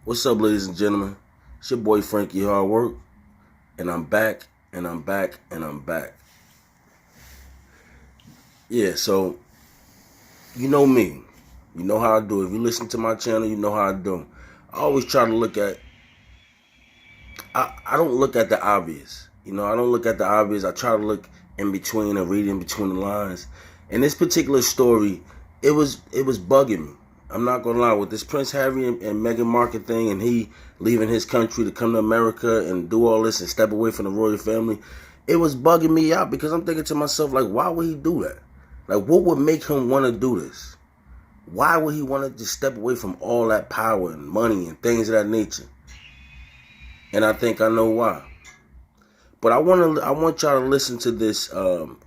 What's up, ladies and gentlemen? It's your boy Frankiehardworkshow, and I'm back, and I'm back, and I'm back. Yeah, so you know me. You know how I do. If you listen to my channel, you know how I do. I always try to look at, I don't look at the obvious. I don't look at the obvious. I try to look in between and read in between the lines. And this particular story, it was bugging me. I'm not gonna lie, with this Prince Harry and Meghan Markle thing, and he leaving his country to come to America and do all this and step away from the royal family, it was bugging me out because I'm thinking to myself, like, why would he do that? Like, what would make him want to do this? Why would he want to just step away from all that power and money and things of that nature? And I think I know why. But I want y'all to listen to this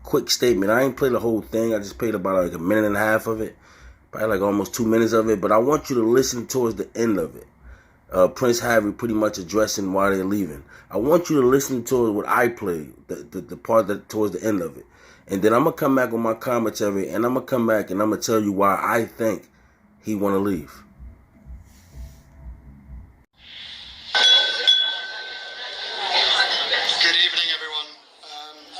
quick statement. I ain't played the whole thing. I just played about like a minute and a half of it. Probably like almost 2 minutes of it, but I want you to listen towards the end of it. Prince Harry pretty much addressing why they're leaving. I want you to listen to what I played, the part that towards the end of it. And then I'm going to come back with my commentary, and I'm going to come back and I'm going to tell you why I think he want to leave. Good evening, everyone,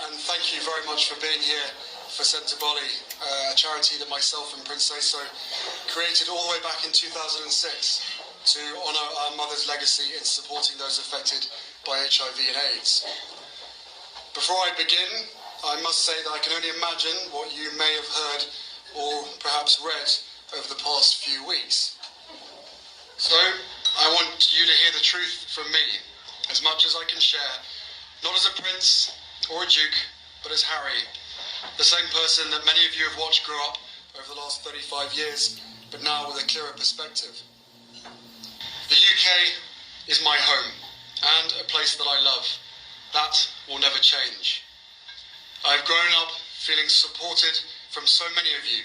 and thank you very much for being here for Centre Boli, a charity that myself and Prince Seso created all the way back in 2006 to honour our mother's legacy in supporting those affected by HIV and AIDS. Before I begin, I must say that I can only imagine what you may have heard or perhaps read over the past few weeks. So, I want you to hear the truth from me, as much as I can share, not as a prince or a duke, but as Harry, the same person that many of you have watched grow up over the last 35 years, but now with a clearer perspective. The UK is my home, and a place that I love. That will never change. I've grown up feeling supported from so many of you,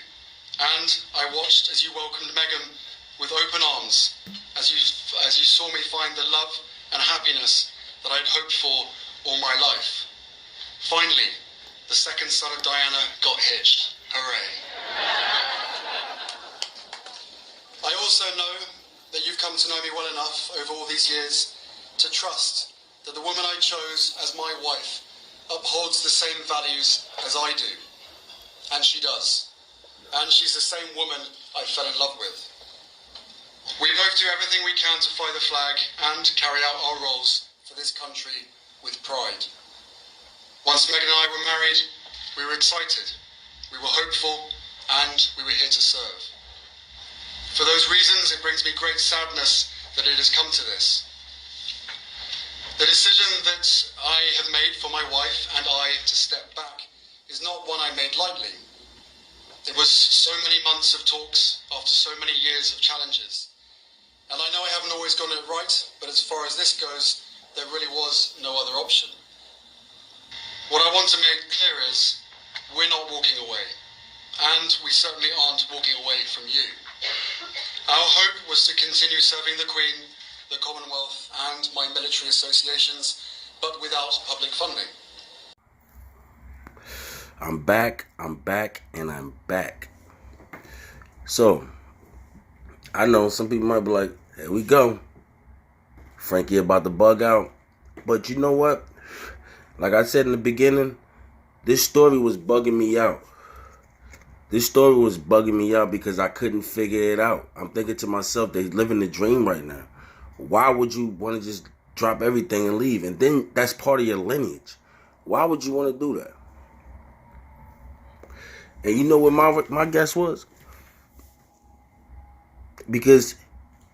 and I watched as you welcomed Meghan with open arms, as you saw me find the love and happiness that I'd hoped for all my life. Finally, the second son of Diana got hitched. Hooray. I also know that you've come to know me well enough over all these years to trust that the woman I chose as my wife upholds the same values as I do. And she does. And she's the same woman I fell in love with. We both do everything we can to fly the flag and carry out our roles for this country with pride. Once Meghan and I were married, we were excited, we were hopeful, and we were here to serve. For those reasons, it brings me great sadness that it has come to this. The decision that I have made for my wife and I to step back is not one I made lightly. It was so many months of talks after so many years of challenges. And I know I haven't always gotten it right, but as far as this goes, there really was no other option. What I want to make clear is, we're not walking away, and we certainly aren't walking away from you. Our hope was to continue serving the Queen, the Commonwealth, and my military associations, but without public funding. I'm back, and I'm back. So, I know some people might be like, here we go. Frankie about to bug out. But you know what? Like I said in the beginning, this story was bugging me out. This story was bugging me out because I couldn't figure it out. I'm thinking to myself, they're living the dream right now. Why would you want to just drop everything and leave? And then that's part of your lineage. Why would you want to do that? And you know what my guess was? Because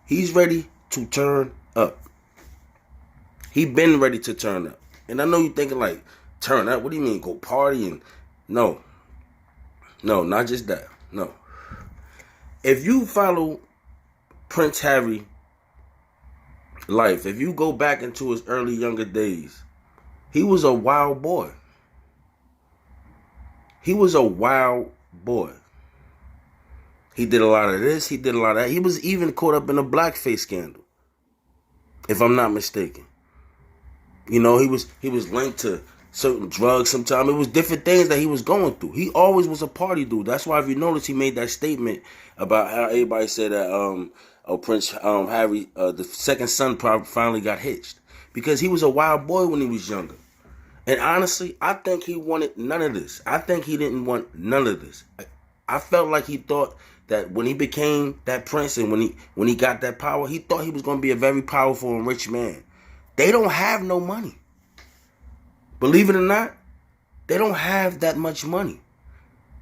he's ready to turn up. He been ready to turn up. And I know you're thinking like, turn up? What do you mean, go party? And no, not just that. No. If you follow Prince Harry life, if you go back into his early younger days, he was a wild boy. He was a wild boy. He did a lot of this, he did a lot of that. He was even caught up in a blackface scandal, if I'm not mistaken. He was linked to certain drugs sometimes. It was different things that he was going through. He always was a party dude. That's why if you notice, he made that statement about how everybody said that Prince Harry, the second son, finally got hitched because he was a wild boy when he was younger. And honestly, I think he wanted none of this. I think he didn't want none of this. I felt like he thought that when he became that prince and when he got that power, he thought he was going to be a very powerful and rich man. They don't have no money. Believe it or not, they don't have that much money.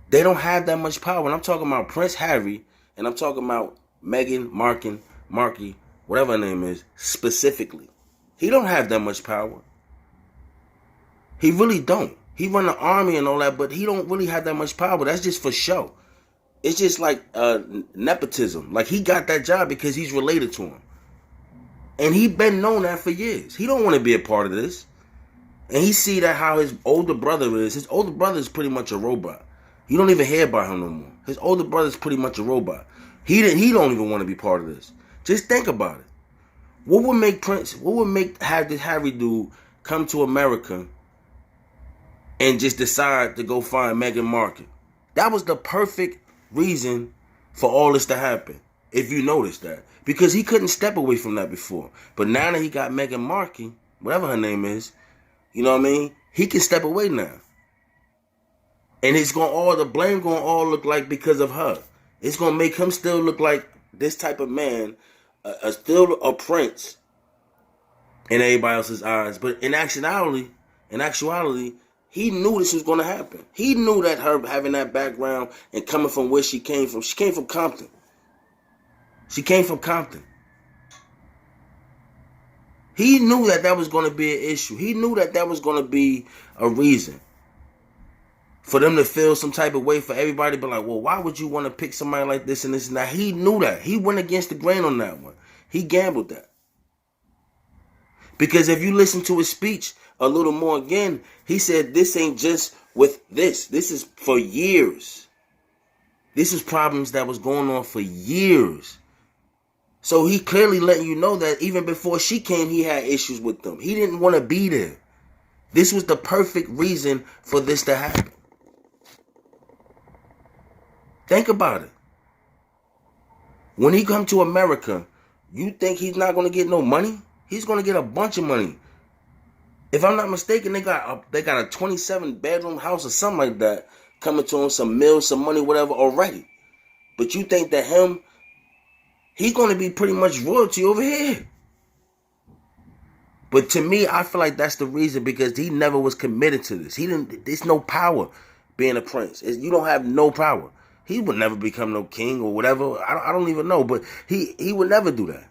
They don't have that much power. And I'm talking about Prince Harry, and I'm talking about Meghan Markle, whatever her name is, specifically. He don't have that much power. He really don't. He run the army and all that, but he don't really have that much power. That's just for show. It's just like nepotism. Like he got that job because he's related to him. And he been known that for years. He don't want to be a part of this. And he see that how his older brother is. His older brother is pretty much a robot. You don't even hear about him no more. His older brother is pretty much a robot. He don't even want to be part of this. Just think about it. What would make Harry dude come to America and just decide to go find Meghan Markle? That was the perfect reason for all this to happen, if you notice that. Because he couldn't step away from that before. But now that he got Meghan Markle, whatever her name is, you know what I mean? He can step away now. And the blame gonna all look like because of her. It's gonna make him still look like this type of man, still a prince in everybody else's eyes. But in actuality, he knew this was gonna happen. He knew that her having that background and coming from where she came from Compton. She came from Compton. He knew that was going to be an issue. He knew that was going to be a reason for them to feel some type of way, for everybody to be like, well, why would you want to pick somebody like this and this and that? He knew that. He went against the grain on that one. He gambled that. Because if you listen to his speech a little more again, he said this ain't just with this. This is for years. This is problems that was going on for years. So he clearly letting you know that even before she came, he had issues with them. He didn't want to be there. This was the perfect reason for this to happen. Think about it. When he come to America, you think he's not going to get no money? He's going to get a bunch of money. If I'm not mistaken, they got a 27-bedroom house or something like that coming to him, some meals, some money, whatever already. But you think that he's going to be pretty much royalty over here. But to me, I feel like that's the reason, because he never was committed to this. There's no power being a prince. You don't have no power. He would never become no king or whatever. I don't even know, but he would never do that.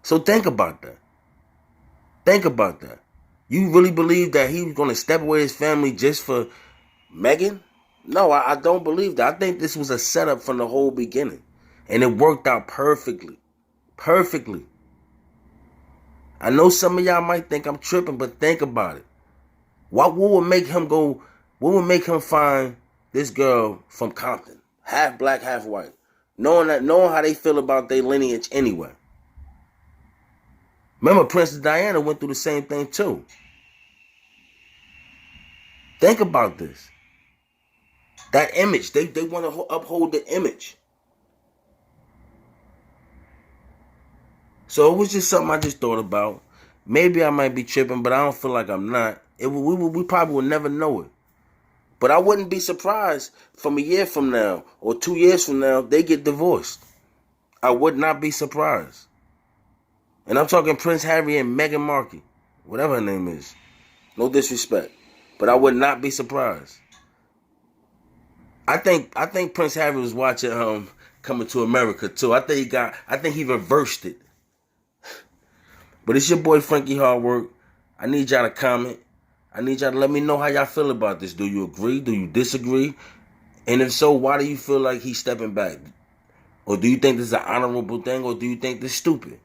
So think about that. Think about that. You really believe that he was going to step away his family just for Meghan? No, I don't believe that. I think this was a setup from the whole beginning. And it worked out perfectly. Perfectly. I know some of y'all might think I'm tripping, but think about it. What would make him go? What would make him find this girl from Compton, half black, half white, knowing how they feel about their lineage anyway? Remember, Princess Diana went through the same thing too. Think about this. That image, they want to uphold the image. So it was just something I just thought about. Maybe I might be tripping, but I don't feel like I'm not. We probably will never know it. But I wouldn't be surprised from a year from now or 2 years from now, they get divorced. I would not be surprised. And I'm talking Prince Harry and Meghan Markle, whatever her name is. No disrespect. But I would not be surprised. I think Prince Harry was watching Coming to America too. I think he reversed it. But it's your boy Frankie Hardwork. I need y'all to comment. I need y'all to let me know how y'all feel about this. Do you agree? Do you disagree? And if so, why do you feel like he's stepping back? Or do you think this is an honorable thing? Or do you think this is stupid?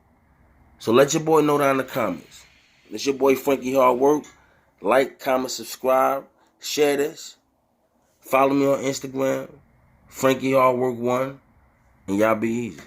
So let your boy know down in the comments. It's your boy Frankie Hardwork. Like, comment, subscribe. Share this. Follow me on Instagram. Frankie Hardwork 1. And y'all be easy.